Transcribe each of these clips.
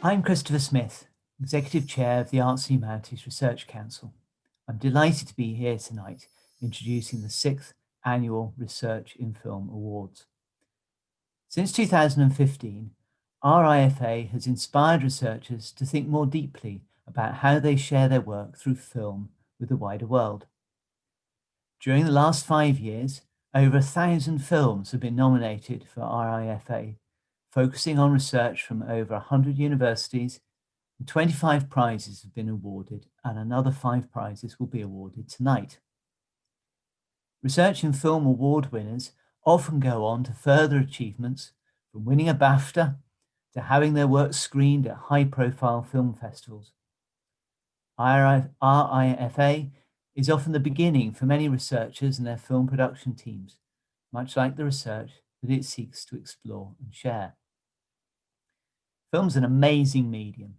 I'm Christopher Smith, Executive Chair of the Arts and Humanities Research Council. I'm delighted to be here tonight introducing the 6th Annual Research in Film Awards. Since 2015, RIFA has inspired researchers to think more deeply about how they share their work through film with the wider world. During the last 5 years, over 1,000 films have been nominated for RIFA, focusing on research from over 100 universities, and 25 prizes have been awarded, and another 5 prizes will be awarded tonight. Research in Film Award winners often go on to further achievements, from winning a BAFTA to having their work screened at high-profile film festivals. RIFA is often the beginning for many researchers and their film production teams, much like the research that it seeks to explore and share. Film's an amazing medium.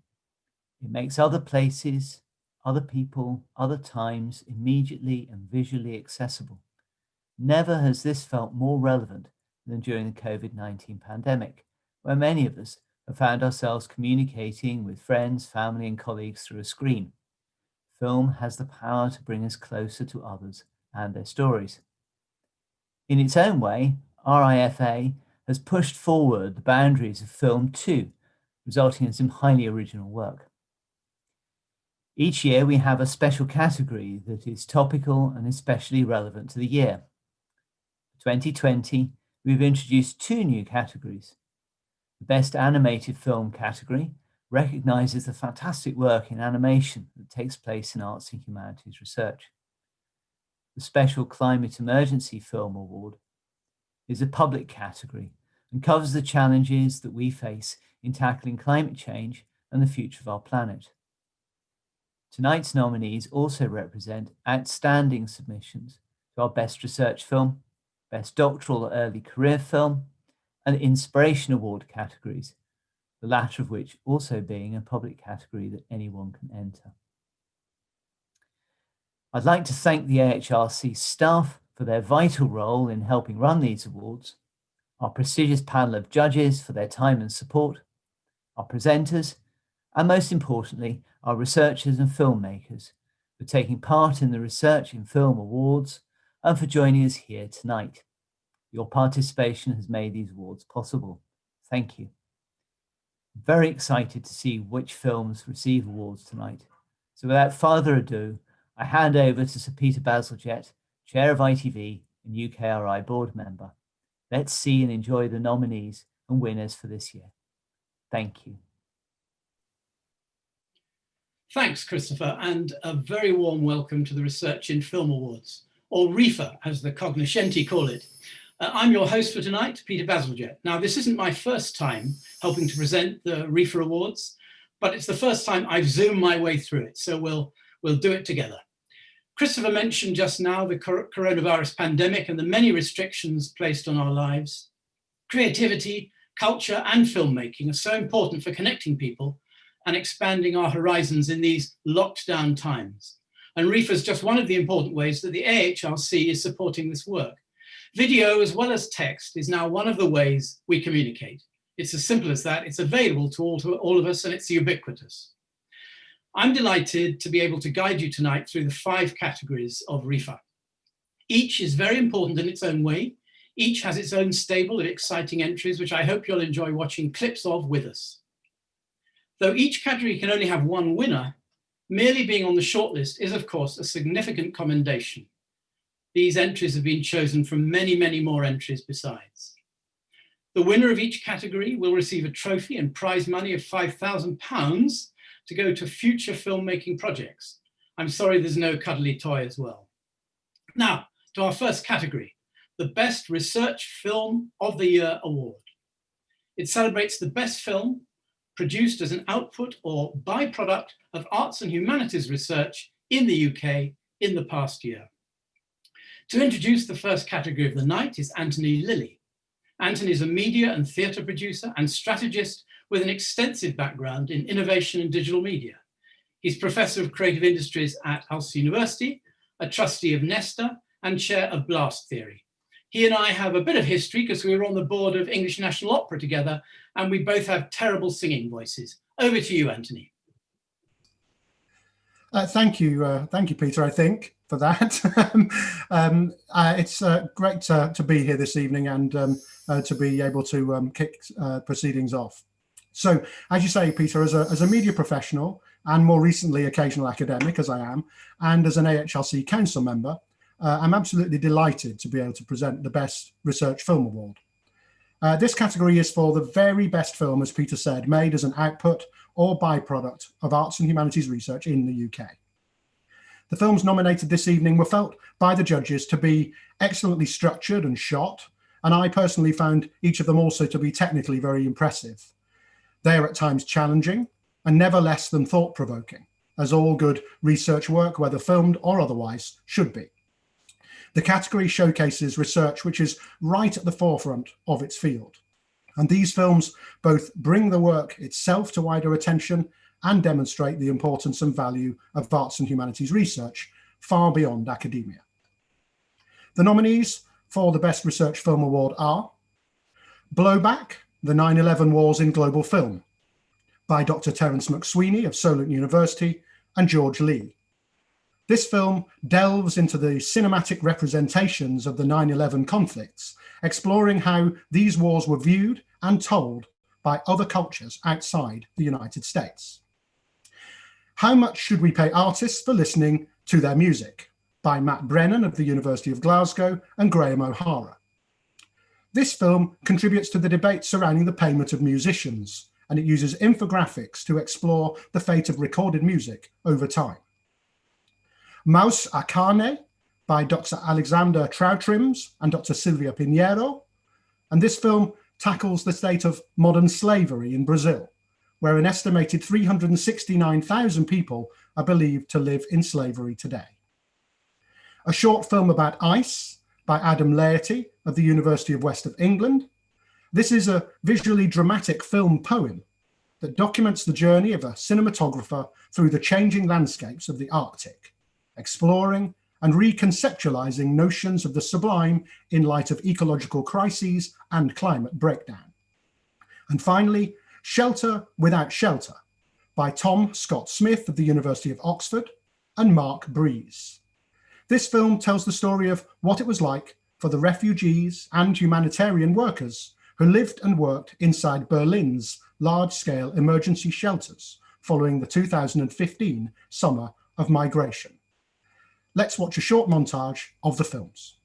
It makes other places, other people, other times immediately and visually accessible. Never has this felt more relevant than during the COVID-19 pandemic, where many of us have found ourselves communicating with friends, family, and colleagues through a screen. Film has the power to bring us closer to others and their stories. In its own way, RIFA has pushed forward the boundaries of film too, resulting in some highly original work. Each year we have a special category that is topical and especially relevant to the year. For 2020, we've introduced 2 new categories. The Best Animated Film category recognises the fantastic work in animation that takes place in arts and humanities research. The Special Climate Emergency Film Award is a public category and covers the challenges that we face in tackling climate change and the future of our planet. Tonight's nominees also represent outstanding submissions to our Best Research Film, Best Doctoral or Early Career Film, and Inspiration Award categories, the latter of which also being a public category that anyone can enter. I'd like to thank the AHRC staff for their vital role in helping run these awards, our prestigious panel of judges for their time and support, our presenters, and most importantly, our researchers and filmmakers for taking part in the Research in Film Awards and for joining us here tonight. Your participation has made these awards possible. Thank you. I'm very excited to see which films receive awards tonight. So without further ado, I hand over to Sir Peter Bazalgette, Chair of ITV and UKRI board member. Let's see and enjoy the nominees and winners for this year. Thank you. Thanks, Christopher, and a very warm welcome to the Research in Film Awards, or RIFA, as the cognoscenti call it. I'm your host for tonight, Peter Bazalgette. Now, this isn't my first time helping to present the RIFA Awards, but it's the first time I've zoomed my way through it, so we'll do it together. Christopher mentioned just now the coronavirus pandemic and the many restrictions placed on our lives. Creativity, culture, and filmmaking are so important for connecting people and expanding our horizons in these locked down times. And RIFA is just one of the important ways that the AHRC is supporting this work. Video, as well as text, is now one of the ways we communicate. It's as simple as that. It's available to all of us, and it's ubiquitous. I'm delighted to be able to guide you tonight through the 5 categories of RIFA. Each is very important in its own way. Each has its own stable of exciting entries, which I hope you'll enjoy watching clips of with us. Though each category can only have one winner, merely being on the shortlist is, of course, a significant commendation. These entries have been chosen from many, many more entries besides. The winner of each category will receive a trophy and prize money of £5,000 to go to future filmmaking projects. I'm sorry there's no cuddly toy as well. Now, to our first category, the Best Research Film of the Year Award. It celebrates the best film produced as an output or byproduct of arts and humanities research in the UK in the past year. To introduce the first category of the night is Anthony Lilly. Anthony is a media and theatre producer and strategist with an extensive background in innovation and digital media. He's Professor of Creative Industries at Ulster University, a trustee of Nesta, and chair of Blast Theory. He and I have a bit of history because we were on the board of English National Opera together, and we both have terrible singing voices. Over to you, Anthony. Thank you, Peter, I think, for that. It's great to be here this evening and to be able to kick proceedings off. So, as you say, Peter, as a media professional and more recently occasional academic, as I am, and as an AHLC council member, I'm absolutely delighted to be able to present the Best Research Film Award. This category is for the very best film, as Peter said, made as an output or byproduct of arts and humanities research in the UK. The films nominated this evening were felt by the judges to be excellently structured and shot, and I personally found each of them also to be technically very impressive. They are at times challenging and never less than thought-provoking, as all good research work, whether filmed or otherwise, should be. The category showcases research which is right at the forefront of its field. And these films both bring the work itself to wider attention and demonstrate the importance and value of arts and humanities research far beyond academia. The nominees for the Best Research Film Award are Blowback, the 9/11 Wars in Global Film, by Dr. Terence McSweeney of Solent University and George Lee. This film delves into the cinematic representations of the 9/11 conflicts, exploring how these wars were viewed and told by other cultures outside the United States. How Much Should We Pay Artists for Listening to Their Music? By Matt Brennan of the University of Glasgow and Graham O'Hara. This film contributes to the debate surrounding the payment of musicians, and it uses infographics to explore the fate of recorded music over time. Maus a Carne by Dr. Alexander Troutrims and Dr. Silvia Pinheiro. And this film tackles the state of modern slavery in Brazil, where an estimated 369,000 people are believed to live in slavery today. A short film about ice by Adam Laity of the University of West of England. This is a visually dramatic film poem that documents the journey of a cinematographer through the changing landscapes of the Arctic, exploring and reconceptualizing notions of the sublime in light of ecological crises and climate breakdown. And finally, Shelter Without Shelter by Tom Scott Smith of the University of Oxford and Mark Breeze. This film tells the story of what it was like for the refugees and humanitarian workers who lived and worked inside Berlin's large-scale emergency shelters following the 2015 summer of migration. Let's watch a short montage of the films.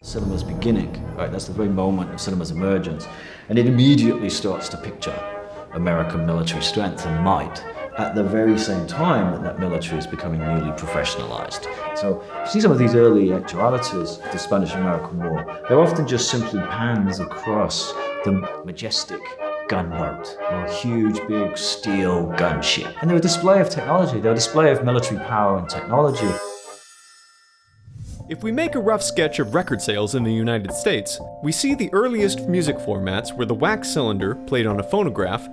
Cinema's beginning, right? That's the very moment of cinema's emergence. And it immediately starts to picture American military strength and might at the very same time that that military is becoming newly professionalized. So you see some of these early actualities of the Spanish-American War. They're often just simply pans across the majestic gunboat, or a huge, big steel gunship. And they're a display of technology. They're a display of military power and technology. If we make a rough sketch of record sales in the United States, we see the earliest music formats were the wax cylinder played on a phonograph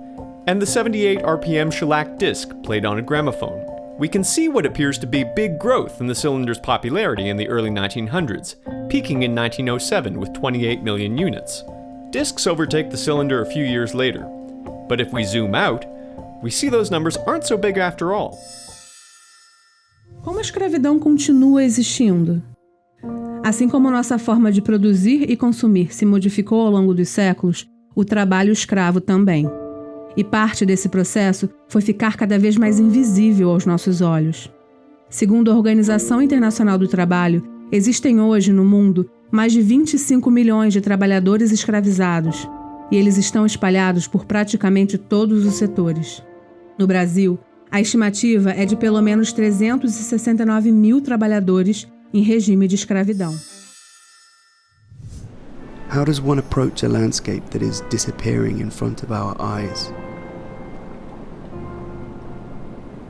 and the 78 RPM shellac disc played on a gramophone. We can see what appears to be big growth in the cylinder's popularity in the early 1900s, peaking in 1907 with 28 million units. Discs overtake the cylinder a few years later, but if we zoom out, we see those numbers aren't so big after all. Como a escravidão continua existindo? Assim como nossa forma de produzir e consumir se modificou ao longo dos séculos, o trabalho escravo também. E parte desse processo foi ficar cada vez mais invisível aos nossos olhos. Segundo a Organização Internacional do Trabalho, existem hoje no mundo mais de 25 milhões de trabalhadores escravizados, e eles estão espalhados por praticamente todos os setores. No Brasil, a estimativa é de pelo menos 369 mil trabalhadores em regime de escravidão. How does one approach a landscape that is disappearing in front of our eyes?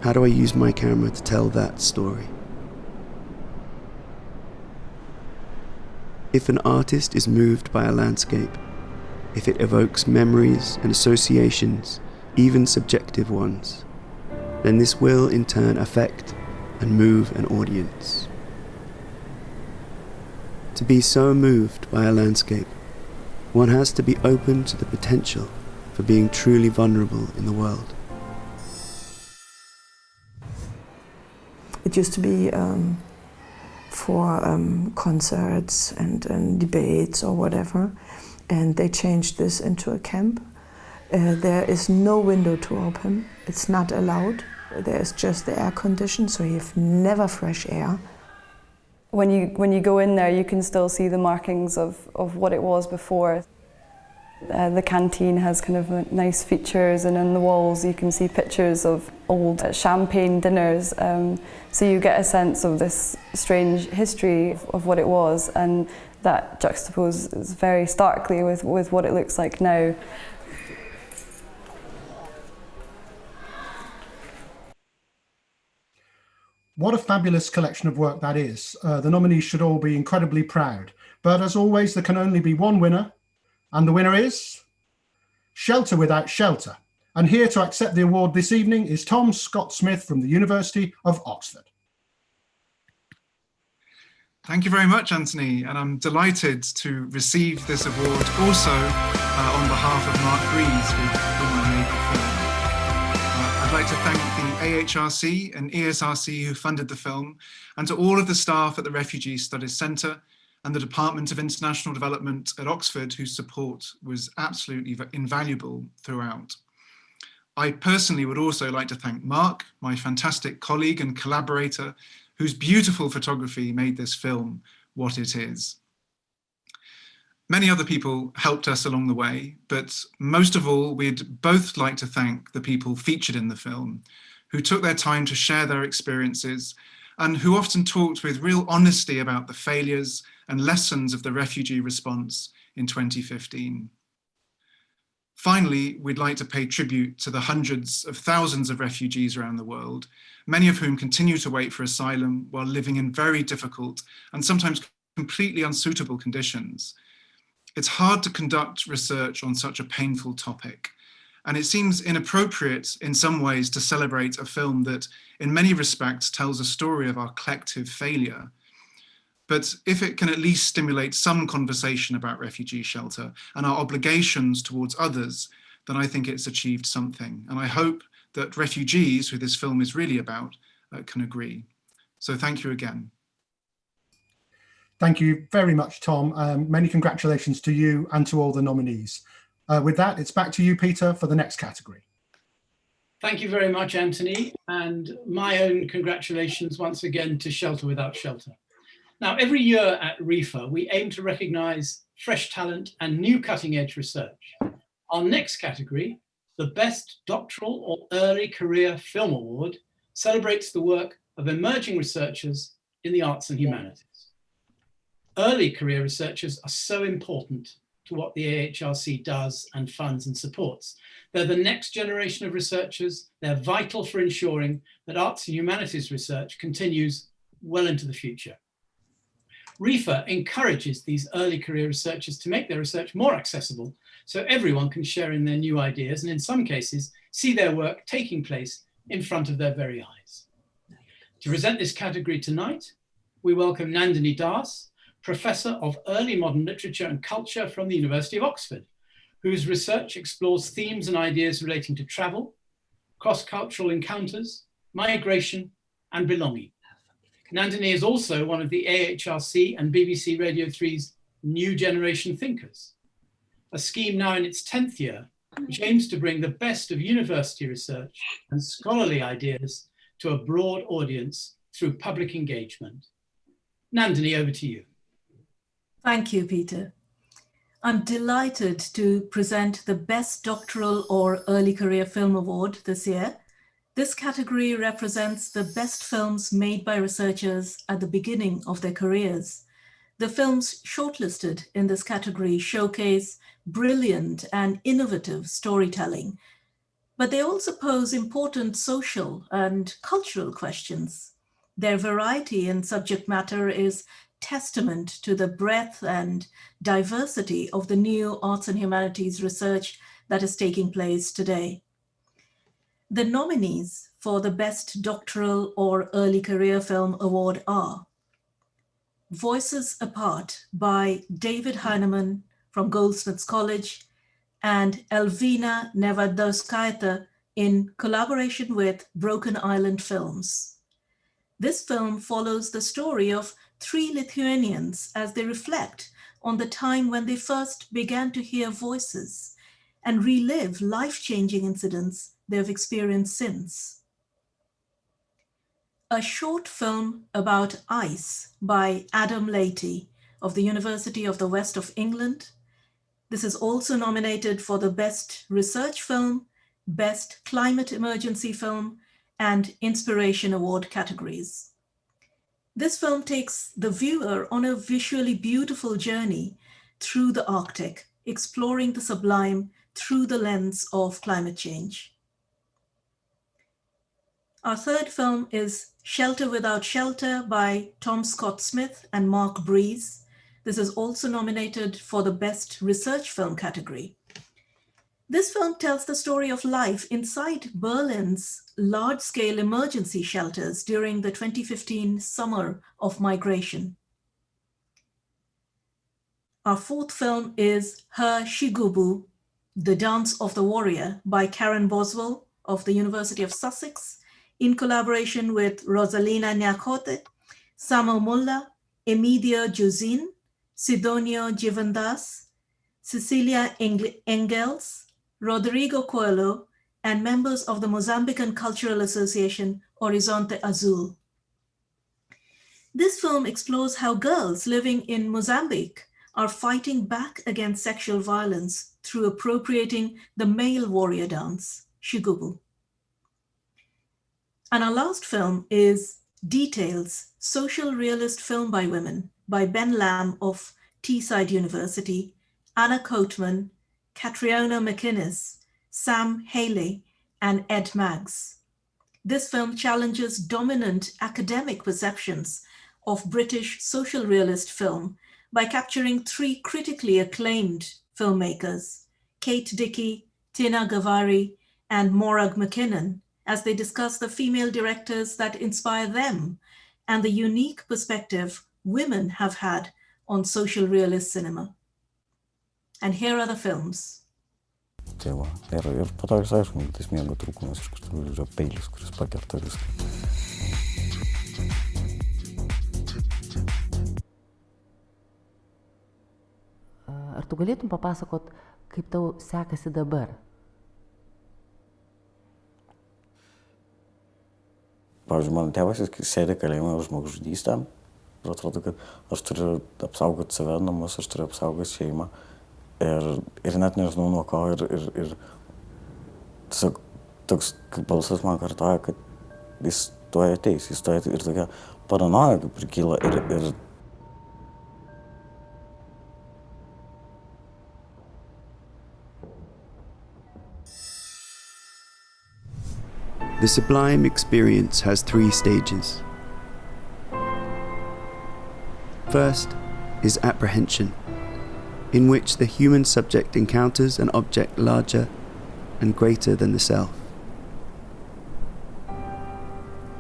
How do I use my camera to tell that story? If an artist is moved by a landscape, if it evokes memories and associations, even subjective ones, then this will in turn affect and move an audience. To be so moved by a landscape, one has to be open to the potential for being truly vulnerable in the world. It used to be for concerts and debates or whatever, and they changed this into a camp. There is no window to open, it's not allowed. There is just the air condition, so you have never fresh air. When you go in there, you can still see the markings of what it was before. The canteen has kind of nice features, and on the walls you can see pictures of old champagne dinners. So you get a sense of this strange history of what it was, and that juxtaposes very starkly with what it looks like now. What a fabulous collection of work that is. The nominees should all be incredibly proud. But as always, there can only be one winner. And the winner is Shelter Without Shelter. And here to accept the award this evening is Tom Scott-Smith from the University of Oxford. Thank you very much, Anthony. And I'm delighted to receive this award also on behalf of Mark Breeze, with whom I made the film. I'd like to thank the AHRC and ESRC who funded the film, and to all of the staff at the Refugee Studies Centre and the Department of International Development at Oxford, whose support was absolutely invaluable throughout. I personally would also like to thank Mark, my fantastic colleague and collaborator, whose beautiful photography made this film what it is. Many other people helped us along the way, but most of all, we'd both like to thank the people featured in the film, who took their time to share their experiences and who often talked with real honesty about the failures and lessons of the refugee response in 2015. Finally, we'd like to pay tribute to the hundreds of thousands of refugees around the world, many of whom continue to wait for asylum while living in very difficult and sometimes completely unsuitable conditions. It's hard to conduct research on such a painful topic, and it seems inappropriate in some ways to celebrate a film that in many respects tells a story of our collective failure. But if it can at least stimulate some conversation about refugee shelter and our obligations towards others, then I think it's achieved something. And I hope that refugees, who this film is really about, can agree. So thank you again. Thank you very much, Tom. Many congratulations to you and to all the nominees. With that, it's back to you, Peter, for the next category. Thank you very much, Anthony. And my own congratulations once again to Shelter Without Shelter. Now, every year at RIFA, we aim to recognise fresh talent and new cutting-edge research. Our next category, the Best Doctoral or Early Career Film Award, celebrates the work of emerging researchers in the arts and humanities. Early career researchers are so important to what the AHRC does and funds and supports. They're the next generation of researchers. They're vital for ensuring that arts and humanities research continues well into the future. RIFA encourages these early career researchers to make their research more accessible so everyone can share in their new ideas and in some cases see their work taking place in front of their very eyes. To present this category tonight, we welcome Nandini Das, Professor of Early Modern Literature and Culture from the University of Oxford, whose research explores themes and ideas relating to travel, cross-cultural encounters, migration, and belonging. Nandini is also one of the AHRC and BBC Radio 3's New Generation Thinkers, a scheme now in its 10th year, which aims to bring the best of university research and scholarly ideas to a broad audience through public engagement. Nandini, over to you. Thank you, Peter. I'm delighted to present the Best Doctoral or Early Career Film Award this year. This category represents the best films made by researchers at the beginning of their careers. The films shortlisted in this category showcase brilliant and innovative storytelling, but they also pose important social and cultural questions. Their variety in subject matter is testament to the breadth and diversity of the new arts and humanities research that is taking place today. The nominees for the Best Doctoral or Early Career Film Award are Voices Apart by David Heinemann from Goldsmiths College and Elvina Nevadauskaite in collaboration with Broken Island Films. This film follows the story of 3 Lithuanians as they reflect on the time when they first began to hear voices and relive life-changing incidents they have experienced since. A short film about ice by Adam Leahy of the University of the West of England. This is also nominated for the Best Research Film, Best Climate Emergency Film, and Inspiration Award categories. This film takes the viewer on a visually beautiful journey through the Arctic, exploring the sublime through the lens of climate change. Our third film is Shelter Without Shelter by Tom Scott Smith and Mark Breeze. This is also nominated for the Best Research Film category. This film tells the story of life inside Berlin's large-scale emergency shelters during the 2015 summer of migration. Our fourth film is Her Shigubu, The Dance of the Warrior by Karen Boswell of the University of Sussex, in collaboration with Rosalina Nyakote, Samo Mulla, Emidio Juzin, Sidonio Givendas, Cecilia Engels, Rodrigo Coelho, and members of the Mozambican Cultural Association Horizonte Azul. This film explores how girls living in Mozambique are fighting back against sexual violence through appropriating the male warrior dance, Shigubu. And our last film is Details, Social Realist Film by Women by Ben Lamb of Teesside University, Anna Coatman, Catriona McInnes, Sam Haley, and Ed Maggs. This film challenges dominant academic perceptions of British social realist film by capturing 3 critically acclaimed filmmakers, Kate Dickie, Tina Gavari, and Morag McKinnon, as they discuss the female directors that inspire them and the unique perspective women have had on social realist cinema. And here are the films. Ir po to, aišku, tas miego trūkumas, iš kur yra peilis, kuris pakerta viską. Ar tu galėtum papasakot, kaip tau sekasi dabar? Pavyzdžiui, mano tėvas sėdi kalėjime už žmogžudystę ir atrodo, kad aš turiu apsaugoti save, namus, aš turiu apsaugoti šeimą ir net nežinau nuo ko ir tiesiog toks balsas man kartoja, kad jis tuoj ateis, ir tokia paranoja kaip ir kyla ir The sublime experience has 3 stages. First is apprehension, in which the human subject encounters an object larger and greater than the self.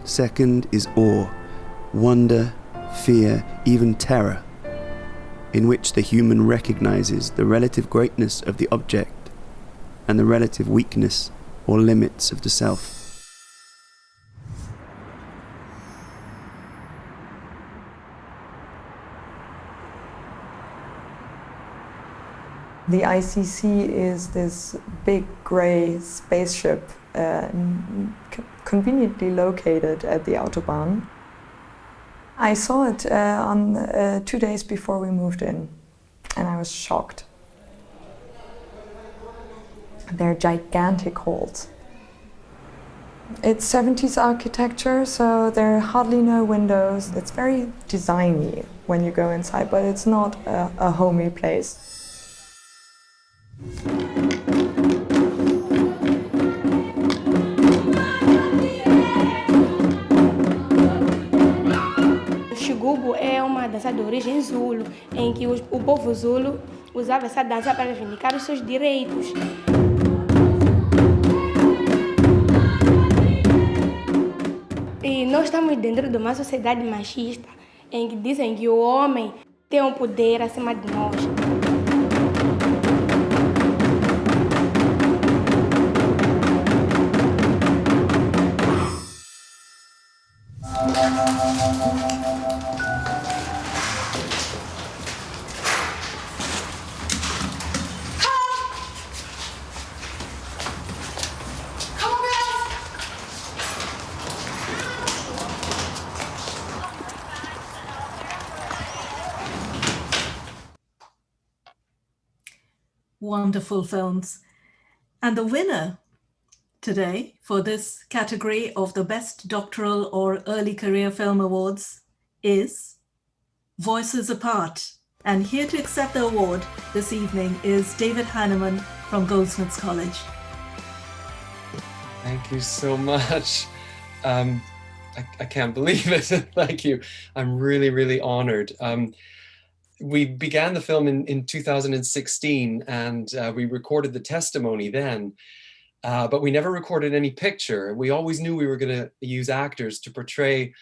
Second is awe, wonder, fear, even terror, in which the human recognizes the relative greatness of the object and the relative weakness or limits of the self. The ICC is this big grey spaceship conveniently located at the Autobahn. I saw it on 2 days before we moved in, and I was shocked. They're gigantic halls. It's 70s architecture, so there are hardly no windows. It's very designy when you go inside, but it's not a homey place. Xigubu é uma dança de origem Zulu, em que o povo Zulu usava essa dança para reivindicar os seus direitos. E nós estamos dentro de uma sociedade machista, em que dizem que o homem tem um poder acima de nós. Wonderful films. And the winner today for this category of the Best Doctoral or Early Career Film Awards is Voices Apart. And here to accept the award this evening is David Heinemann from Goldsmiths College. Thank you so much. I can't believe it. Thank you. I'm really, really honored. We began the film in 2016, and we recorded the testimony then, but we never recorded any picture. We always knew we were going to use actors to portray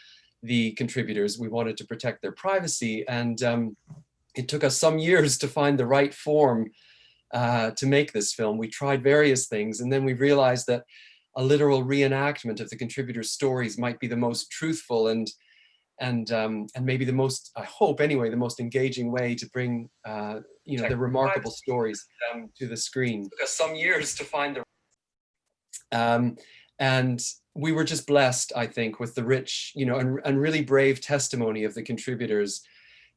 the contributors. We wanted to protect their privacy, and it took us some years to find the right form to make this film. We tried various things, and then we realized that a literal reenactment of the contributors' stories might be the most truthful and maybe the most, I hope anyway, the most engaging way to bring the remarkable stories to the screen. It took us some years to find the and we were just blessed, I think, with the rich, and really brave testimony of the contributors,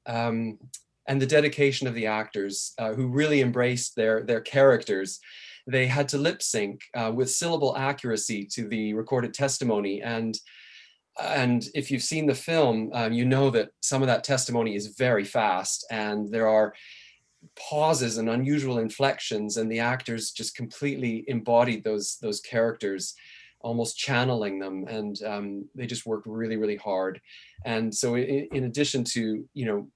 and the dedication of the actors who really embraced their characters. They had to lip sync with syllable accuracy to the recorded testimony, and if you've seen the film, you know that some of that testimony is very fast, and there are pauses and unusual inflections, and the actors just completely embodied those characters, almost channeling them, and they just worked really, really hard. And so in addition to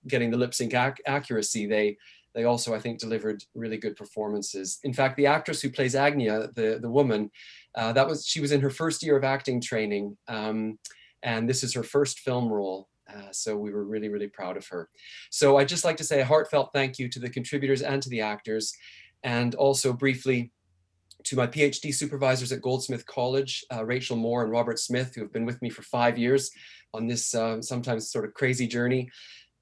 getting the lip sync accuracy, they also, I think, delivered really good performances. In fact, the actress who plays Agnia, the woman, she was in her first year of acting training, and this is her first film role. So we were really, really proud of her. So I'd just like to say a heartfelt thank you to the contributors and to the actors, and also briefly to my PhD supervisors at Goldsmith College, Rachel Moore and Robert Smith, who have been with me for 5 years on this sometimes sort of crazy journey.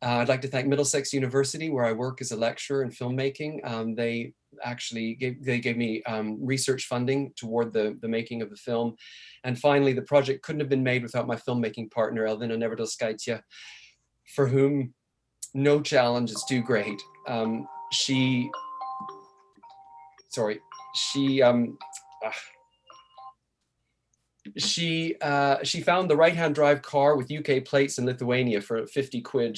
I'd like to thank Middlesex University, where I work as a lecturer in filmmaking. They actually gave me research funding toward the making of the film. And finally, the project couldn't have been made without my filmmaking partner, Elvina Neverdalskaitja, for whom no challenge is too great. She found the right-hand drive car with UK plates in Lithuania for 50 quid.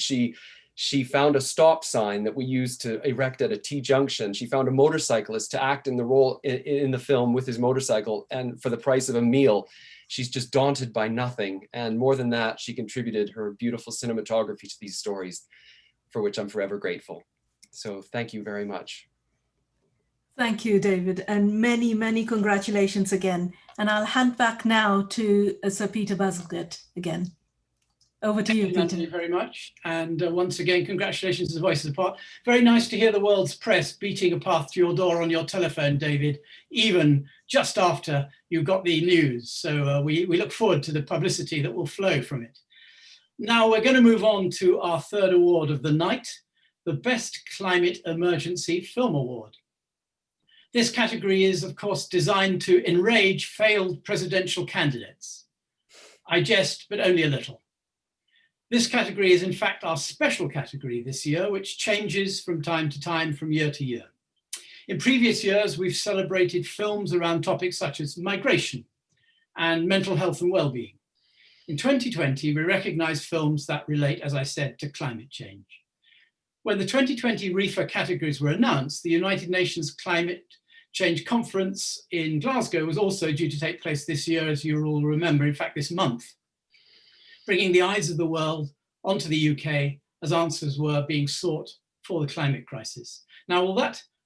She found a stop sign that we used to erect at a T-junction. She found a motorcyclist to act in the role in the film with his motorcycle, and for the price of a meal. She's just daunted by nothing. And more than that, she contributed her beautiful cinematography to these stories, for which I'm forever grateful. So thank you very much. Thank you, David, and many, many congratulations again. And I'll hand back now to Sir Peter Bazalgette again. Over to you, Peter. Thank you very much. And once again, congratulations to the Voices Apart. Very nice to hear the world's press beating a path to your door on your telephone, David, even just after you got the news. So we look forward to the publicity that will flow from it. Now we're going to move on to our third award of the night, the Best Climate Emergency Film Award. This category is, of course, designed to enrage failed presidential candidates. I jest, but only a little. This category is in fact our special category this year, which changes from time to time, from year to year. In previous years, we've celebrated films around topics such as migration and mental health and well-being. In 2020, we recognize films that relate, as I said, to climate change. When the 2020 RIFA categories were announced, the United Nations Climate Change Conference in Glasgow was also due to take place this year, as you all remember, in fact, this month, bringing the eyes of the world onto the UK as answers were being sought for the climate crisis. Now,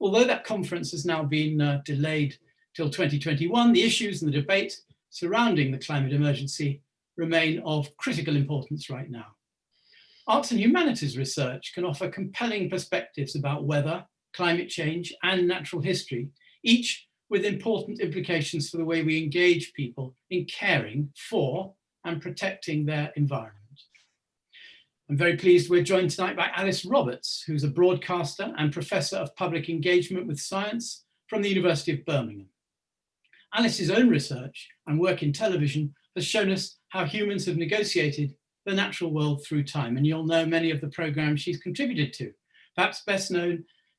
although that conference has now been delayed till 2021, the issues and the debate surrounding the climate emergency remain of critical importance right now. Arts and humanities research can offer compelling perspectives about weather, climate change, and natural history, each with important implications for the way we engage people in caring for and protecting their environment. I'm very pleased we're joined tonight by Alice Roberts, who's a broadcaster and professor of public engagement with science from the University of Birmingham. Alice's own research and work in television has shown us how humans have negotiated the natural world through time, and you'll know many of the programs she's contributed to.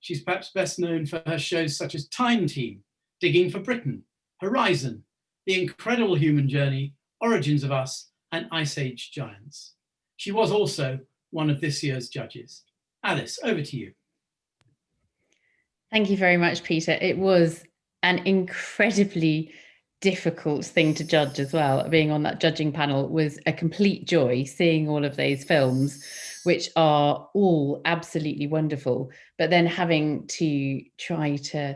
She's perhaps best known for her shows such as Time Team, Digging for Britain, Horizon, The Incredible Human Journey, Origins of Us, and Ice Age Giants. She was also one of this year's judges. Alice, over to you. Thank you very much, Peter. It was an incredibly difficult thing to judge as well. Being on that judging panel was a complete joy, seeing all of those films, which are all absolutely wonderful, but then having to try to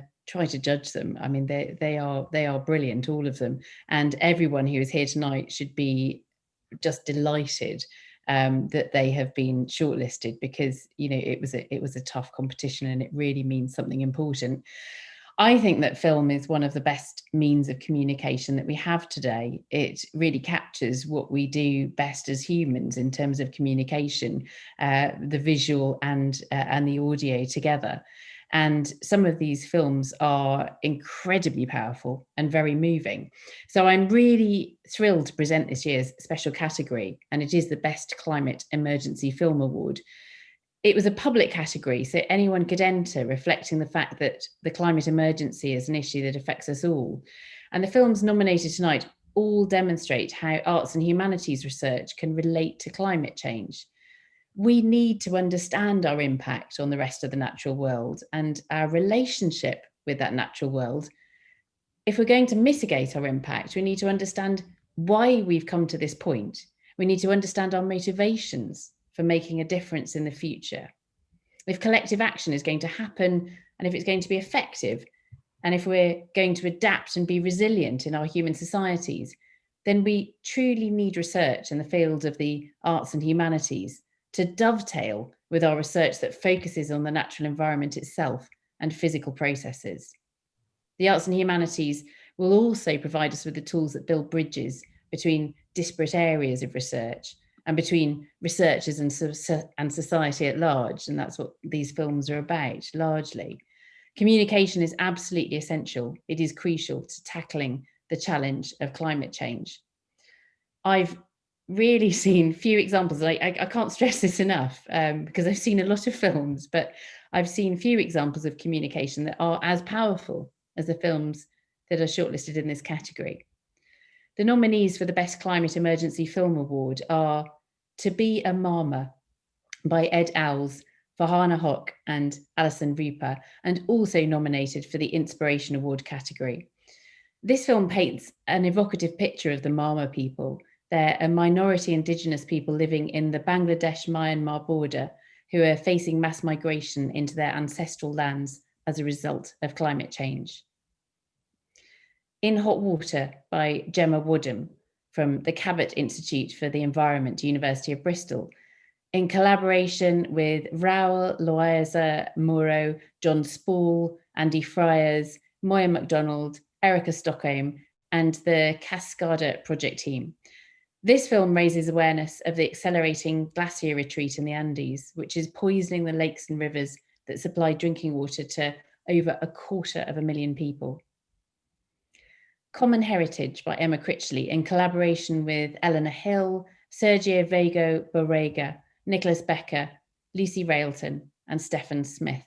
judge them. I mean, they are brilliant, all of them, and everyone who is here tonight should be just delighted that they have been shortlisted, because it was a tough competition and it really means something important. I think that film is one of the best means of communication that we have today. It really captures what we do best as humans in terms of communication, the visual and the audio together. And some of these films are incredibly powerful and very moving. So I'm really thrilled to present this year's special category, and it is the Best Climate Emergency Film Award. It was a public category, so anyone could enter, reflecting the fact that the climate emergency is an issue that affects us all. And the films nominated tonight all demonstrate how arts and humanities research can relate to climate change. We need to understand our impact on the rest of the natural world and our relationship with that natural world. If we're going to mitigate our impact, we need to understand why we've come to this point. We need to understand our motivations for making a difference in the future. If collective action is going to happen, and if it's going to be effective, and if we're going to adapt and be resilient in our human societies, then we truly need research in the field of the arts and humanities to dovetail with our research that focuses on the natural environment itself and physical processes. The arts and humanities will also provide us with the tools that build bridges between disparate areas of research and between researchers and society at large. And that's what these films are about, largely. Communication is absolutely essential. It is crucial to tackling the challenge of climate change. I've really seen few examples. I can't stress this enough because I've seen a lot of films, but I've seen few examples of communication that are as powerful as the films that are shortlisted in this category. The nominees for the Best Climate Emergency Film Award are To Be a Mama by Ed Owls, Farhana Hock and Alison Rupa, and also nominated for the Inspiration Award category. This film paints an evocative picture of the Mama people. They're a minority Indigenous people living in the Bangladesh-Myanmar border who are facing mass migration into their ancestral lands as a result of climate change. In Hot Water by Gemma Woodham from the Cabot Institute for the Environment, University of Bristol, in collaboration with Raoul Loaiza Muro, John Spall, Andy Friars, Moya MacDonald, Erica Stockholm, and the Cascada project team. This film raises awareness of the accelerating glacier retreat in the Andes, which is poisoning the lakes and rivers that supply drinking water to over 250,000 people. Common Heritage by Emma Critchley in collaboration with Eleanor Hill, Sergio Vego Borrega, Nicholas Becker, Lucy Railton, and Stephen Smith.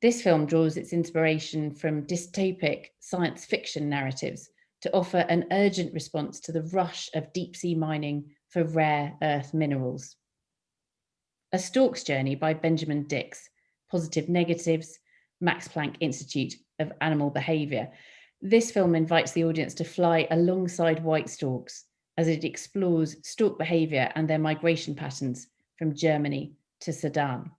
This film draws its inspiration from dystopic science fiction narratives to offer an urgent response to the rush of deep-sea mining for rare earth minerals. A Stork's Journey by Benjamin Dix, Positive Negatives, Max Planck Institute of Animal Behaviour. This film invites the audience to fly alongside white storks as it explores stork behaviour and their migration patterns from Germany to Sudan.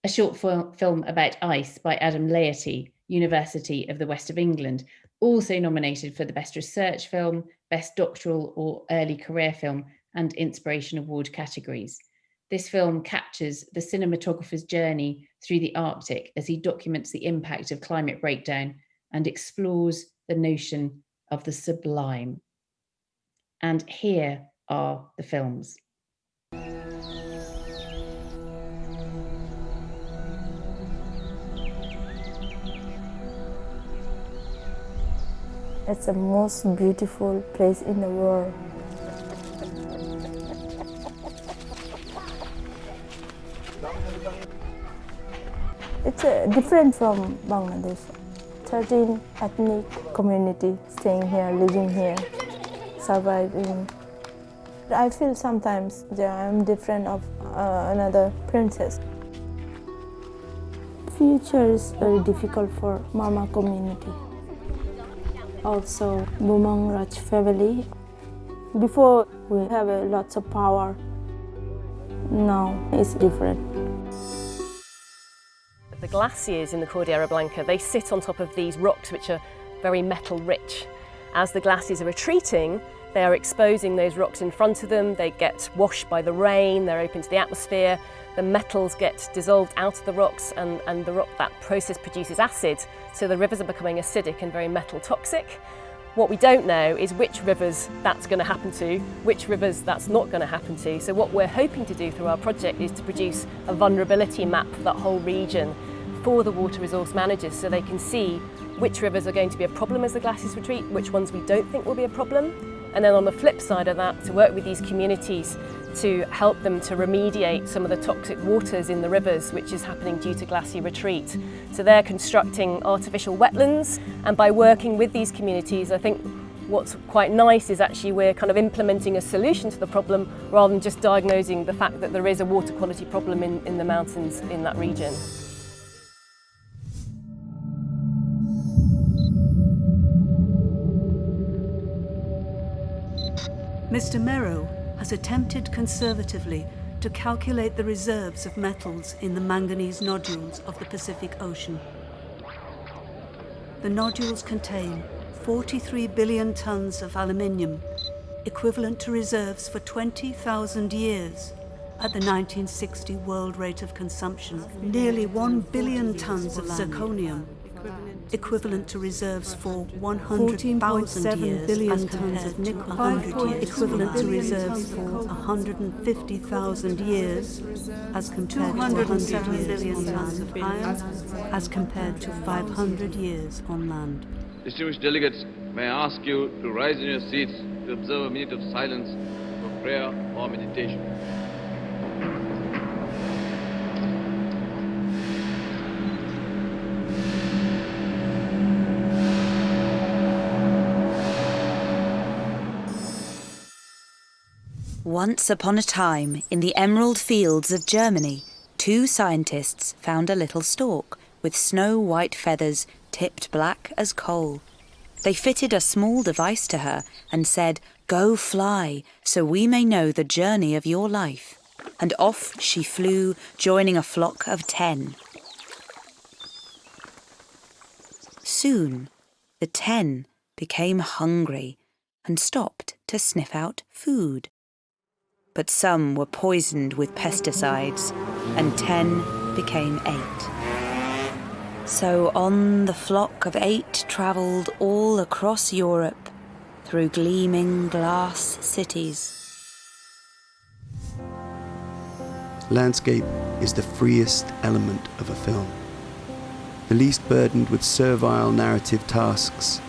A short film about ice by Adam Laity, University of the West of England, also nominated for the Best Research Film, Best Doctoral or Early Career Film and Inspiration Award categories. This film captures the cinematographer's journey through the Arctic as he documents the impact of climate breakdown and explores the notion of the sublime. And here are the films. It's the most beautiful place in the world. It's different from Bangladesh. 13 ethnic community staying here, living here, surviving. I feel sometimes that I'm different of another princess. Future is very difficult for Mama community. Also, Bumang Raj family. Before we have lots of power. Now it's different. The glaciers in the Cordillera Blanca, they sit on top of these rocks which are very metal rich. As the glaciers are retreating, they are exposing those rocks in front of them, they get washed by the rain, they're open to the atmosphere, the metals get dissolved out of the rocks and that process produces acid, so the rivers are becoming acidic and very metal toxic. What we don't know is which rivers that's going to happen to, which rivers that's not going to happen to. So what we're hoping to do through our project is to produce a vulnerability map for that whole region for the water resource managers so they can see which rivers are going to be a problem as the glaciers retreat, which ones we don't think will be a problem. And then on the flip side of that, to work with these communities to help them to remediate some of the toxic waters in the rivers, which is happening due to glacier retreat. So they're constructing artificial wetlands, and by working with these communities, I think what's quite nice is actually we're kind of implementing a solution to the problem rather than just diagnosing the fact that there is a water quality problem in the mountains in that region. Mr. Merrow has attempted conservatively to calculate the reserves of metals in the manganese nodules of the Pacific Ocean. The nodules contain 43 billion tons of aluminium, equivalent to reserves for 20,000 years at the 1960 world rate of consumption. Nearly 1 billion tons of zirconium, equivalent to reserves for 100,000 years, as compared to nickel, 100 years, equivalent to reserves for 150,000 years, as compared to 100 years on land, iron, as compared to 500 years on land. Distinguished delegates, may I ask you to rise in your seats to observe a minute of silence for prayer or meditation. Once upon a time, in the emerald fields of Germany, two scientists found a little stork with snow-white feathers tipped black as coal. They fitted a small device to her and said, "Go fly, so we may know the journey of your life." And off she flew, joining a flock of 10. Soon, the 10 became hungry and stopped to sniff out food. But some were poisoned with pesticides, and 10 became 8. So on the flock of 8 travelled all across Europe, through gleaming glass cities. Landscape is the freest element of a film. the least burdened with servile narrative tasks,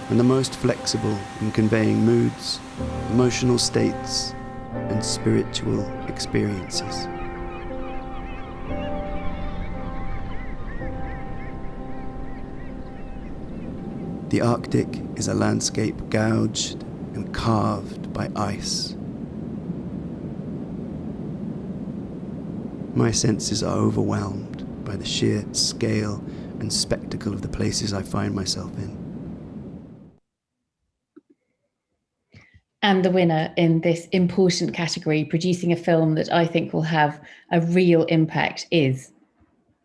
and the most flexible in conveying moods, emotional states, and spiritual experiences. The Arctic is a landscape gouged and carved by ice. My senses are overwhelmed by the sheer scale and spectacle of the places I find myself in. And the winner in this important category, producing a film that I think will have a real impact, is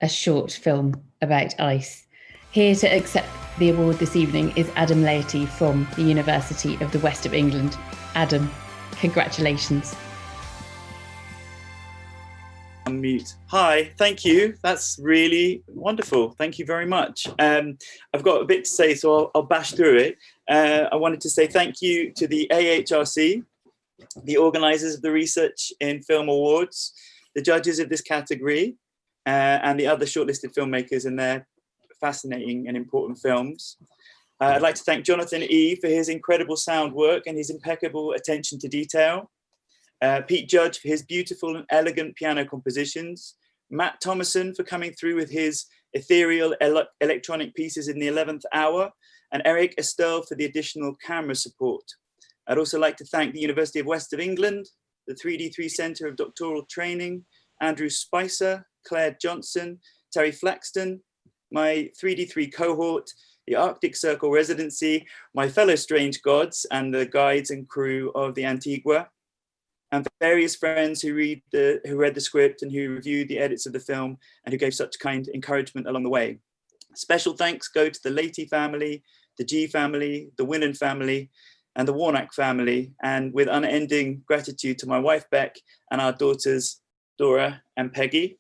a short film about ice. Here to accept the award this evening is Adam Laity from the University of the West of England. Adam, congratulations. Unmute. Hi, thank you. That's really wonderful. Thank you very much. I've got a bit to say, so I'll bash through it. I wanted to say thank you to the AHRC, the organisers of the Research in Film Awards, the judges of this category, and the other shortlisted filmmakers and their fascinating and important films. I'd like to thank Jonathan E. for his incredible sound work and his impeccable attention to detail. Pete Judge for his beautiful and elegant piano compositions, Matt Thomason for coming through with his ethereal electronic pieces in the 11th hour, and Eric Estelle for the additional camera support. I'd also like to thank the University of West of England, the 3D3 Centre of Doctoral Training, Andrew Spicer, Claire Johnson, Terry Flaxton, my 3D3 cohort, the Arctic Circle residency, my fellow strange gods, and the guides and crew of the Antigua, and various friends who read the script and who reviewed the edits of the film and who gave such kind encouragement along the way. Special thanks go to the Laity family, the G family, the Winnan family, and the Warnock family, and with unending gratitude to my wife Beck and our daughters Dora and Peggy.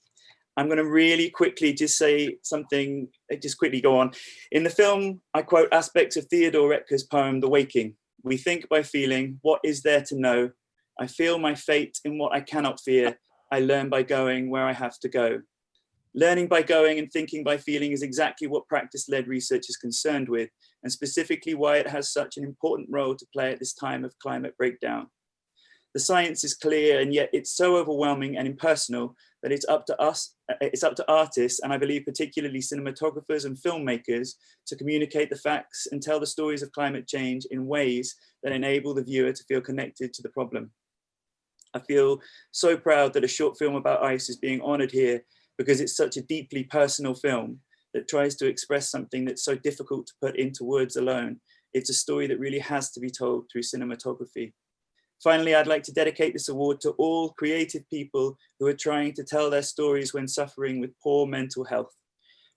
I'm going to really quickly just say something, just quickly go on. In the film, I quote aspects of Theodore Retker's poem, The Waking. We think by feeling, what is there to know? I feel my fate in what I cannot fear. I learn by going where I have to go. Learning by going and thinking by feeling is exactly what practice-led research is concerned with, and specifically why it has such an important role to play at this time of climate breakdown. The science is clear, and yet it's so overwhelming and impersonal that it's up to artists, and I believe particularly cinematographers and filmmakers, to communicate the facts and tell the stories of climate change in ways that enable the viewer to feel connected to the problem. I feel so proud that a short film about ice is being honoured here because it's such a deeply personal film that tries to express something that's so difficult to put into words alone. It's a story that really has to be told through cinematography. Finally, I'd like to dedicate this award to all creative people who are trying to tell their stories when suffering with poor mental health.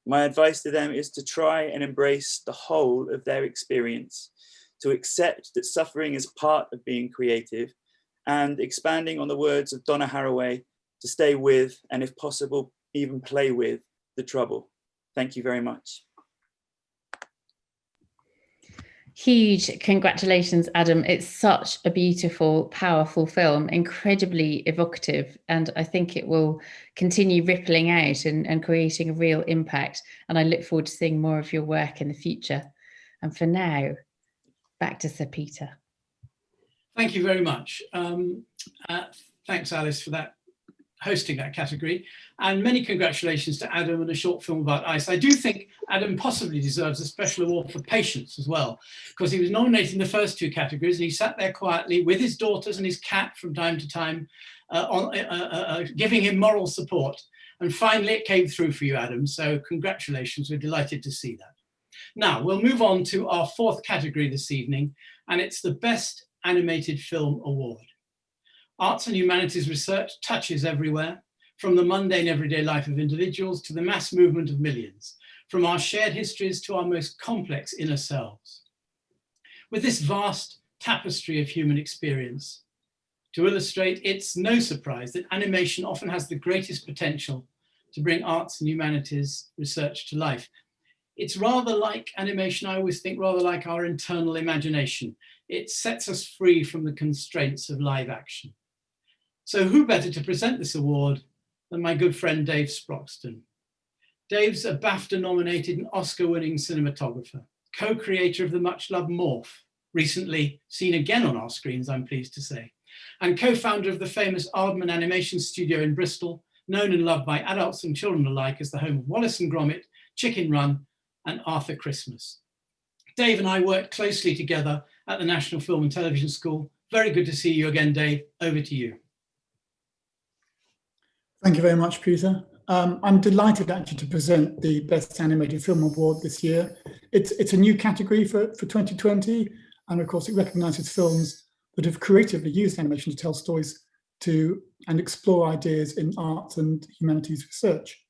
My advice to them is to try and embrace the whole of their experience, to accept that suffering is part of being creative, and expanding on the words of Donna Haraway, to stay with, and if possible, even play with, the trouble. Thank you very much. Huge congratulations, Adam. It's such a beautiful, powerful film, incredibly evocative, and I think it will continue rippling out and creating a real impact. And I look forward to seeing more of your work in the future. And for now, back to Sir Peter. Thank you very much. Thanks, Alice, for that, hosting that category, and many congratulations to Adam and a short film about ice. I do think Adam possibly deserves a special award for patience as well, because he was nominated in the first two categories and he sat there quietly with his daughters and his cat from time to time, giving him moral support. And finally it came through for you, Adam, so congratulations, we're delighted to see that. Now we'll move on to our fourth category this evening, and it's the Best Animated Film Award. Arts and humanities research touches everywhere, from the mundane everyday life of individuals to the mass movement of millions, from our shared histories to our most complex inner selves. With this vast tapestry of human experience to illustrate, it's no surprise that animation often has the greatest potential to bring arts and humanities research to life. It's rather like animation, I always think, rather like our internal imagination. It sets us free from the constraints of live action. So who better to present this award than my good friend Dave Sproxton. Dave's a BAFTA-nominated and Oscar-winning cinematographer, co-creator of the much-loved Morph, recently seen again on our screens, I'm pleased to say, and co-founder of the famous Aardman Animation Studio in Bristol, known and loved by adults and children alike as the home of Wallace and Gromit, Chicken Run, and Arthur Christmas. Dave and I worked closely together at the National Film and Television School. Very good to see you again, Dave. Over to you. Thank you very much, Peter. I'm delighted actually to present the Best Animated Film Award this year. It's a new category for 2020, and of course it recognises films that have creatively used animation to tell stories and explore ideas in arts and humanities research.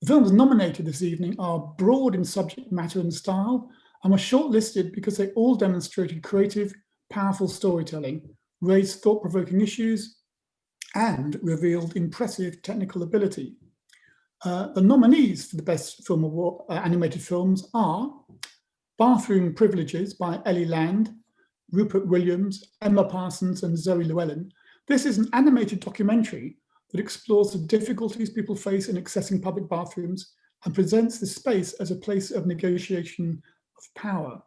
The films nominated this evening are broad in subject matter and style, and were shortlisted because they all demonstrated creative, powerful storytelling, raised thought-provoking issues, and revealed impressive technical ability. The nominees for the Best Film Award Animated Films are Bathroom Privileges by Ellie Land, Rupert Williams, Emma Parsons, and Zoe Llewellyn. This is an animated documentary that explores the difficulties people face in accessing public bathrooms and presents the space as a place of negotiation of power.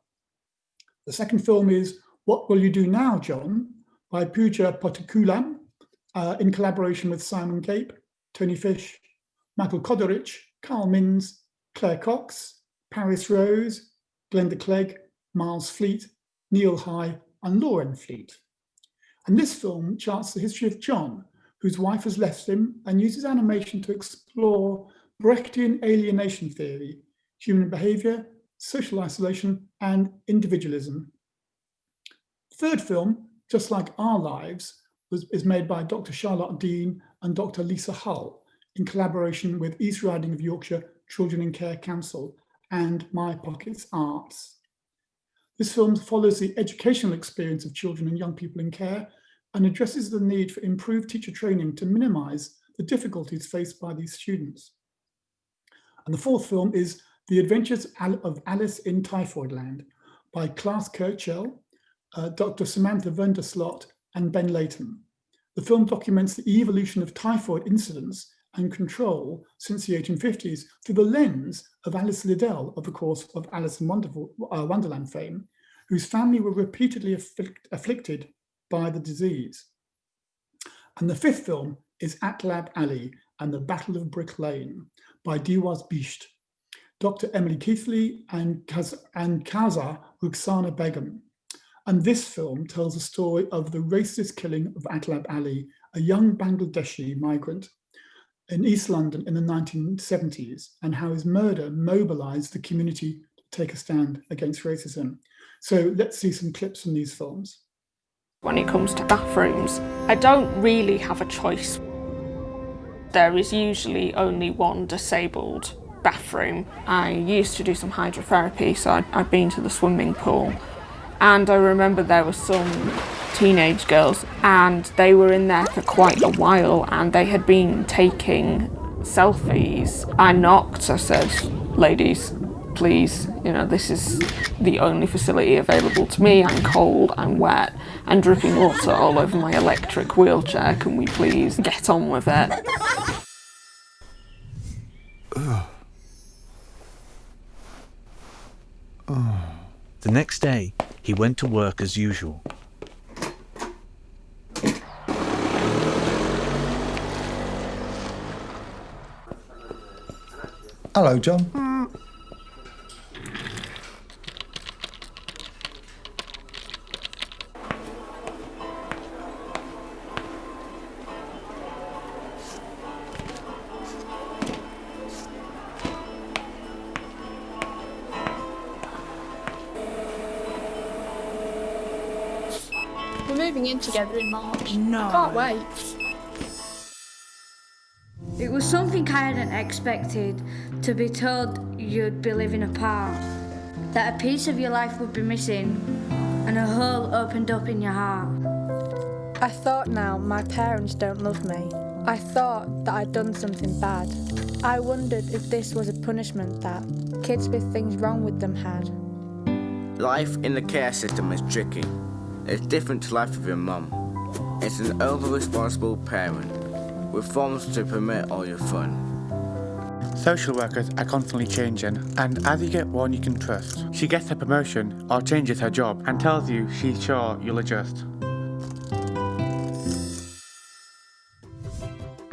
The second film is What Will You Do Now, John? By Pooja Potikulam, in collaboration with Simon Gape, Tony Fish, Michael Kodorich, Carl Minns, Claire Cox, Paris Rose, Glenda Clegg, Miles Fleet, Neil High, and Lauren Fleet. And this film charts the history of John, whose wife has left him, and uses animation to explore Brechtian alienation theory, human behavior, social isolation, and individualism. The third film, Just Like Our Lives, is made by Dr. Charlotte Dean and Dr. Lisa Hull in collaboration with East Riding of Yorkshire Children in Care Council and My Pockets Arts. This film follows the educational experience of children and young people in care and addresses the need for improved teacher training to minimise the difficulties faced by these students. And the fourth film is The Adventures of Alice in Typhoid Land by Klaas Kirchell, Dr. Samantha Vanderslot, and Ben Layton. The film documents the evolution of typhoid incidence and control since the 1850s through the lens of Alice Liddell, of course, of Alice in Wonderland fame, whose family were repeatedly afflicted by the disease. And the fifth film is Atlab Ali and the Battle of Brick Lane by Diwaz Bisht, Dr. Emily Keithley, and Kaza Rukhsana Begum. And this film tells the story of the racist killing of Atlab Ali, a young Bangladeshi migrant in East London in the 1970s, and how his murder mobilized the community to take a stand against racism. So let's see some clips from these films. When it comes to bathrooms, I don't really have a choice. There is usually only one disabled bathroom. I used to do some hydrotherapy, so I'd been to the swimming pool. And I remember there were some teenage girls and they were in there for quite a while and they had been taking selfies. I knocked, I said, ladies, please, this is the only facility available to me. I'm cold, I'm wet, and dripping water all over my electric wheelchair. Can we please get on with it? The next day, he went to work as usual. Hello, John. We're moving in together in March. No. I can't wait. It was something I hadn't expected, to be told you'd be living apart, that a piece of your life would be missing, and a hole opened up in your heart. I thought now my parents don't love me. I thought that I'd done something bad. I wondered if this was a punishment that kids with things wrong with them had. Life in the care system is tricky. It's different to life with your mum. It's an over-responsible parent with forms to permit all your fun. Social workers are constantly changing, and as you get one you can trust, she gets a promotion or changes her job and tells you she's sure you'll adjust.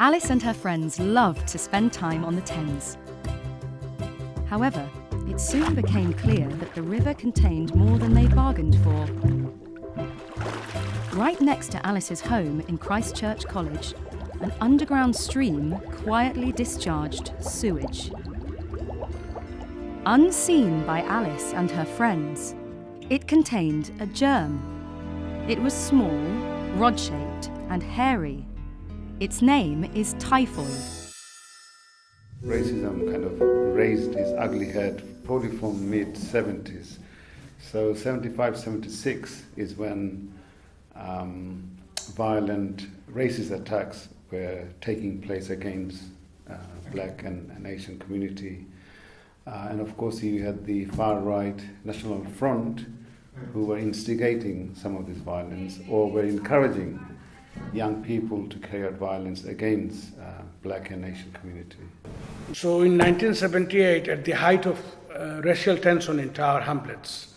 Alice and her friends loved to spend time on the Thames. However, it soon became clear that the river contained more than they bargained for. Right next to Alice's home in Christchurch College, an underground stream quietly discharged sewage. Unseen by Alice and her friends, it contained a germ. It was small, rod-shaped, and hairy. Its name is typhoid. Racism kind of raised its ugly head probably from mid-70s. So 75, 76 is when violent racist attacks were taking place against Black and Asian community. And of course you had the far-right National Front who were instigating some of this violence or were encouraging young people to carry out violence against Black and Asian community. So in 1978, at the height of racial tension in Tower Hamlets,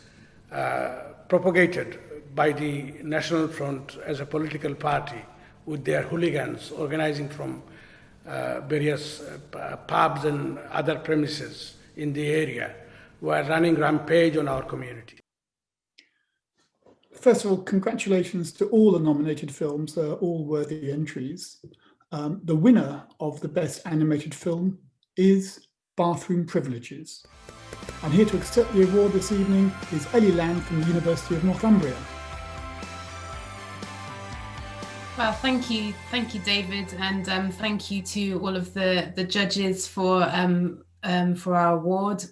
propagated by the National Front as a political party with their hooligans organizing from various pubs and other premises in the area, were running rampage on our community. First of all, congratulations to all the nominated films. They're all worthy entries. The winner of the Best Animated Film is Bathroom Privileges. And here to accept the award this evening is Ellie Lamb from the University of Northumbria. Well, thank you, David, and thank you to all of the judges for our award.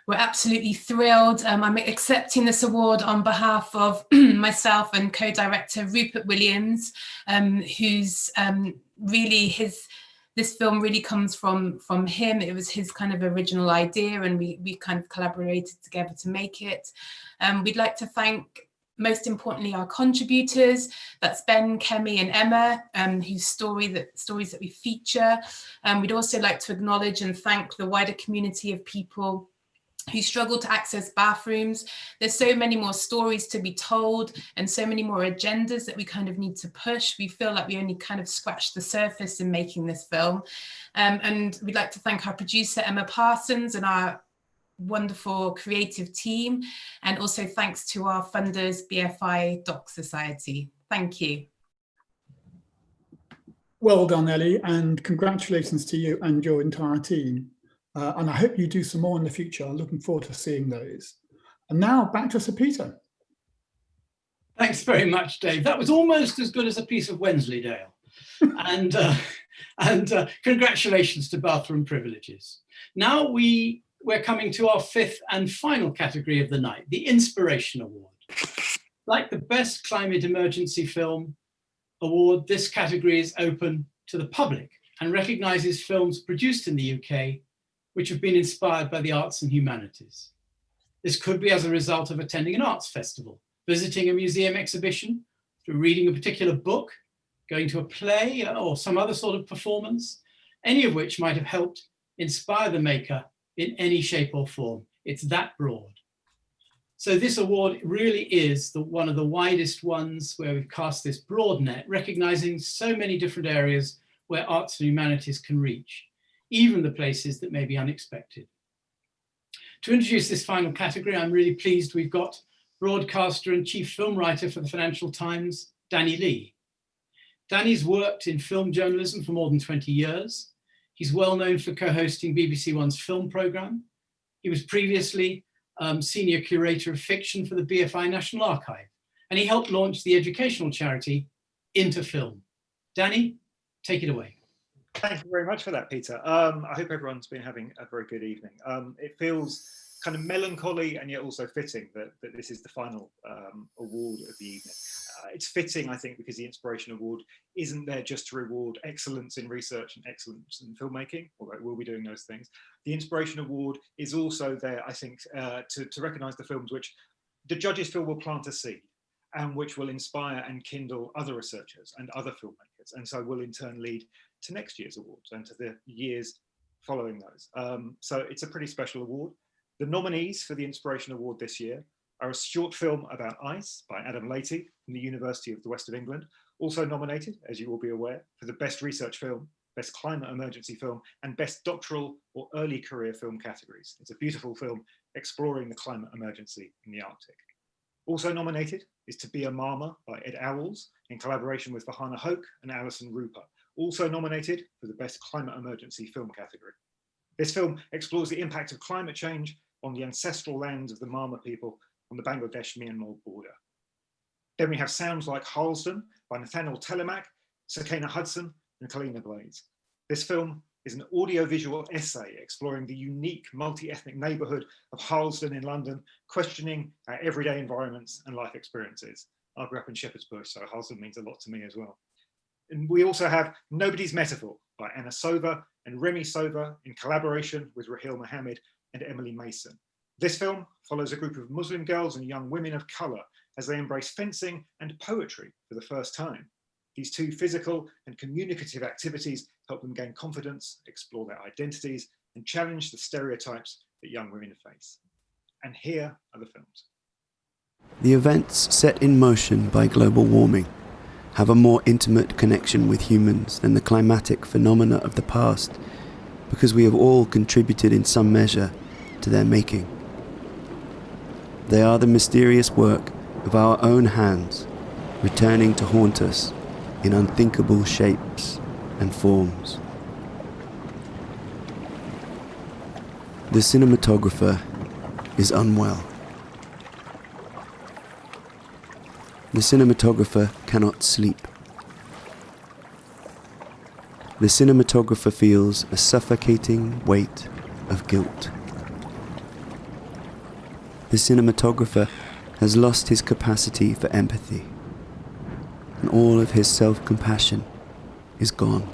We're absolutely thrilled. I'm accepting this award on behalf of myself and co-director Rupert Williams, who's really this film really comes from him. It was his kind of original idea, and we kind of collaborated together to make it. We'd like to thank, most importantly, our contributors. That's Ben, Kemi, and Emma, whose stories that we feature. We'd also like to acknowledge and thank the wider community of people who struggle to access bathrooms. There's so many more stories to be told and so many more agendas that we kind of need to push. We feel like we only kind of scratched the surface in making this film. And we'd like to thank our producer, Emma Parsons, and our wonderful creative team. And also thanks to our funders, BFI Doc Society. Thank you. Well done, Ellie, and congratulations to you and your entire team. And I hope you do some more in the future. I'm looking forward to seeing those. And now back to Sir Peter. Thanks very much, Dave. That was almost as good as a piece of Wensleydale. and congratulations to Bathroom Privileges. Now we're coming to our fifth and final category of the night, the Inspiration Award. Like the Best Climate Emergency Film Award, this category is open to the public and recognises films produced in the UK which have been inspired by the arts and humanities. This could be as a result of attending an arts festival, visiting a museum exhibition, through reading a particular book, going to a play or some other sort of performance, any of which might have helped inspire the maker in any shape or form. It's that broad. So this award really is one of the widest ones where we've cast this broad net, recognizing so many different areas where arts and humanities can reach, even the places that may be unexpected. To introduce this final category, I'm really pleased we've got broadcaster and chief film writer for the Financial Times, Danny Lee. Danny's worked in film journalism for more than 20 years. He's well known for co-hosting BBC One's film programme. He was previously senior curator of fiction for the BFI National Archive, and he helped launch the educational charity Into Film. Danny, take it away. Thank you very much for that, Peter. I hope everyone's been having a very good evening. It feels kind of melancholy and yet also fitting that this is the final award of the evening. It's fitting, I think, because the Inspiration Award isn't there just to reward excellence in research and excellence in filmmaking, although we'll be doing those things. The Inspiration Award is also there, I think, to recognise the films which the judges feel will plant a seed and which will inspire and kindle other researchers and other filmmakers, and so will in turn lead to next year's awards and to the years following those. So it's a pretty special award. The nominees for the Inspiration Award this year are a short film about ice by Adam Latey from the University of the West of England, also nominated, as you will be aware, for the Best Research Film, Best Climate Emergency Film, and Best Doctoral or Early Career Film categories. It's a beautiful film exploring the climate emergency in the Arctic. Also nominated is To Be a Mama by Ed Owls in collaboration with Fahana Hoke and Alison Rooper, also nominated for the Best Climate Emergency Film category. This film explores the impact of climate change on the ancestral lands of the Mama people on the Bangladesh-Myanmar border. Then we have Sounds Like Harlesden by Nathaniel Telemack, Sakina Hudson, and Kalina Blades. This film is an audiovisual essay exploring the unique multi-ethnic neighbourhood of Harlesden in London, questioning our everyday environments and life experiences. I grew up in Shepherd's Bush, so Harlesden means a lot to me as well. And we also have Nobody's Metaphor by Anna Sova and Remy Sova in collaboration with Rahil Mohammed and Emily Mason. This film follows a group of Muslim girls and young women of colour as they embrace fencing and poetry for the first time. These two physical and communicative activities help them gain confidence, explore their identities, and challenge the stereotypes that young women face. And here are the films. The events set in motion by global warming have a more intimate connection with humans than the climatic phenomena of the past, because we have all contributed in some measure to their making. They are the mysterious work of our own hands, returning to haunt us in unthinkable shapes and forms. The cinematographer is unwell. The cinematographer cannot sleep. The cinematographer feels a suffocating weight of guilt. The cinematographer has lost his capacity for empathy, and all of his self-compassion is gone.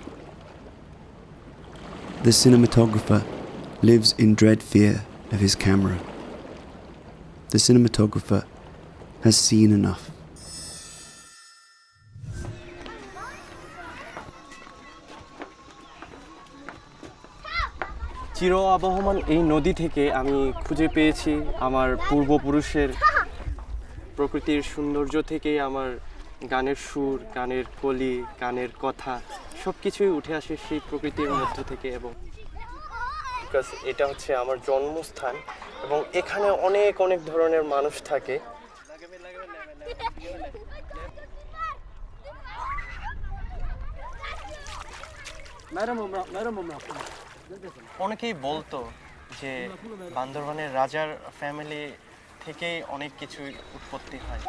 The cinematographer lives in dread fear of his camera. The cinematographer has seen enough. চির আবহমান এই নদী থেকে আমি খুঁজে পেয়েছি আমার পূর্বপুরুষের প্রকৃতির সৌন্দর্য থেকে আমার গানের সুর, গানের কলি, গানের কথা সবকিছুই উঠে আসে সেই প্রকৃতির মধ্য থেকে এবং বিকজ এটা হচ্ছে আমার জন্মস্থান এবং এখানে অনেক অনেক ধরনের মানুষ থাকে। অনেকেই বলতো যে বান্দরবানের রাজার ফ্যামিলি থেকেই অনেক কিছু উৎপত্তি হয়।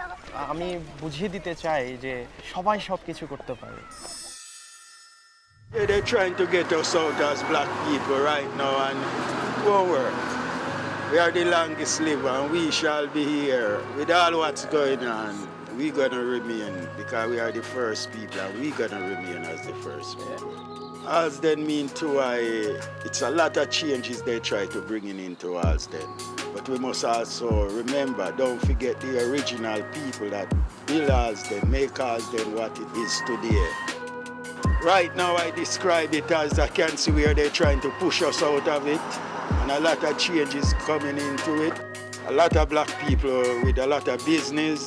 আমি বুঝিয়ে দিতে চাই যে সবাই সব কিছু করতে পারে। They're trying to get us out as black people right now and it won't work. We are the longest lived and we shall be here. With all what's going on, we're going to remain because we are the first people and we're going to remain as the first people. Harlesden mean too, it's a lot of changes they try to bring into Harlesden. But we must also remember, don't forget the original people that built Harlesden, make Harlesden what it is today. Right now I describe it as I can see where they're trying to push us out of it and a lot of changes coming into it. A lot of black people with a lot of business,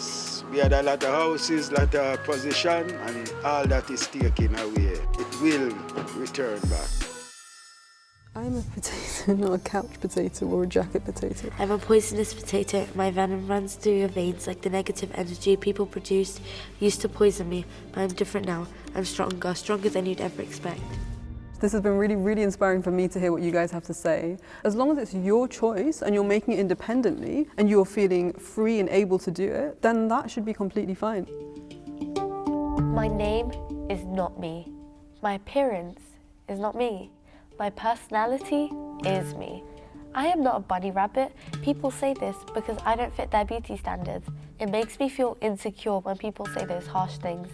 we had a lot of houses, a lot of position and all that is taken away. It will return back. I'm a potato, not a couch potato or a jacket potato. I'm a poisonous potato. My venom runs through your veins like the negative energy people produced used to poison me, but I'm different now. I'm stronger than you'd ever expect. This has been really, really inspiring for me to hear what you guys have to say. As long as it's your choice and you're making it independently and you're feeling free and able to do it, then that should be completely fine. My name is not me. My appearance is not me. My personality is me. I am not a bunny rabbit. People say this because I don't fit their beauty standards. It makes me feel insecure when people say those harsh things.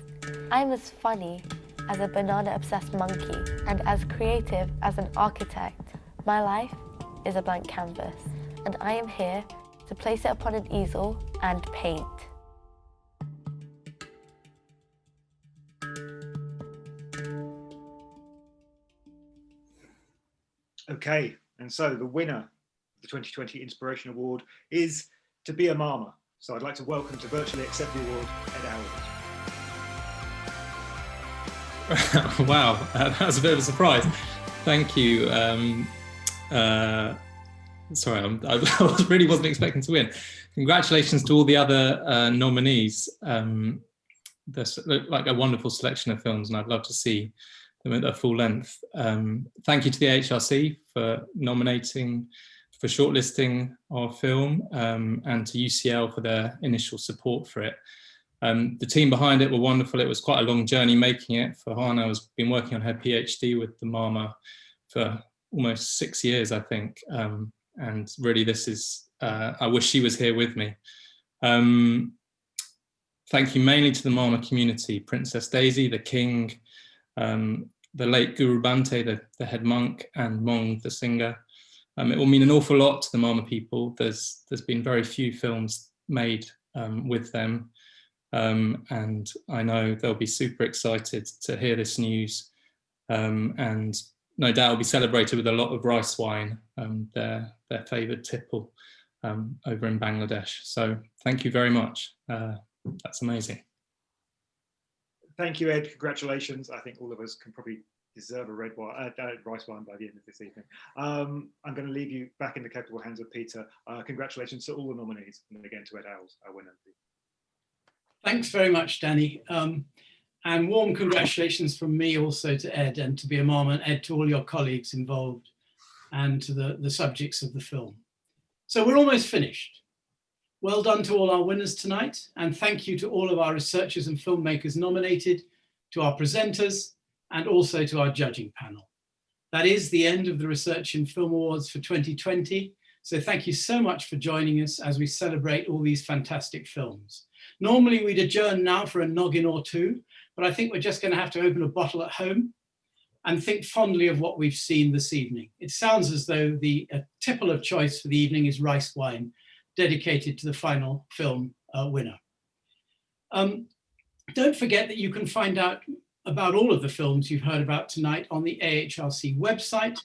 I'm as funny as a banana-obsessed monkey and as creative as an architect. My life is a blank canvas and I am here to place it upon an easel and paint. Okay, and so the winner of the 2020 Inspiration Award is To Be a Mama. So I'd like to welcome to virtually accept the award, Ed Alwood. Wow, that was a bit of a surprise. Thank you. Sorry, I really wasn't expecting to win. Congratulations to all the other nominees. There's like a wonderful selection of films, and I'd love to see them at their full length. Thank you to the HRC for nominating, for shortlisting our film, and to UCL for their initial support for it. The team behind it were wonderful. It was quite a long journey making it. For Hannah has been working on her PhD with the Mama for almost 6 years, I think. And really this is, I wish she was here with me. Thank you mainly to the Mama community, Princess Daisy, the King, the late Guru Bante, the head monk, and Mong, the singer. It will mean an awful lot to the Mama people. There's been very few films made with them. And I know they'll be super excited to hear this news, and no doubt will be celebrated with a lot of rice wine, their favoured tipple over in Bangladesh. So thank you very much. That's amazing. Thank you, Ed. Congratulations. I think all of us can probably deserve a rice wine by the end of this evening. I'm going to leave you back in the capable hands of Peter. Congratulations to all the nominees, and again to Ed Owls, our winner. Thanks very much, Danny. And warm congratulations from me also to Ed, and To Be a Mom, and Ed, to all your colleagues involved, and to the subjects of the film. So we're almost finished. Well done to all our winners tonight, and thank you to all of our researchers and filmmakers nominated, to our presenters, and also to our judging panel. That is the end of the Research in Film Awards for 2020. So thank you so much for joining us as we celebrate all these fantastic films. Normally we'd adjourn now for a noggin or two, but I think we're just going to have to open a bottle at home and think fondly of what we've seen this evening. It sounds as though the tipple of choice for the evening is rice wine, dedicated to the final film winner. Don't forget that you can find out about all of the films you've heard about tonight on the AHRC website.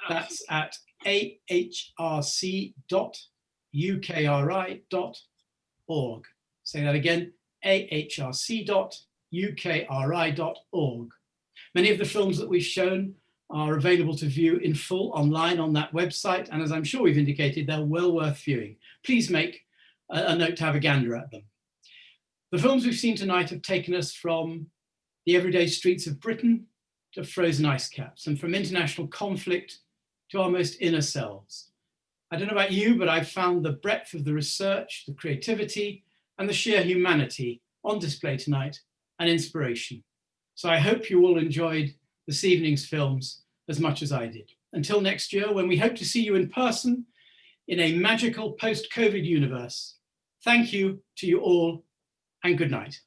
That's at ahrc.ukri.org. Say that again, ahrc.ukri.org. Many of the films that we've shown are available to view in full online on that website, and as I'm sure we've indicated, they're well worth viewing. Please make a note to have a gander at them. The films we've seen tonight have taken us from the everyday streets of Britain to frozen ice caps, and from international conflict to our most inner selves. I don't know about you, but I've found the breadth of the research, the creativity, and the sheer humanity on display tonight an inspiration. So I hope you all enjoyed this evening's films as much as I did. Until next year, when we hope to see you in person in a magical post-COVID universe. Thank you to you all, and good night.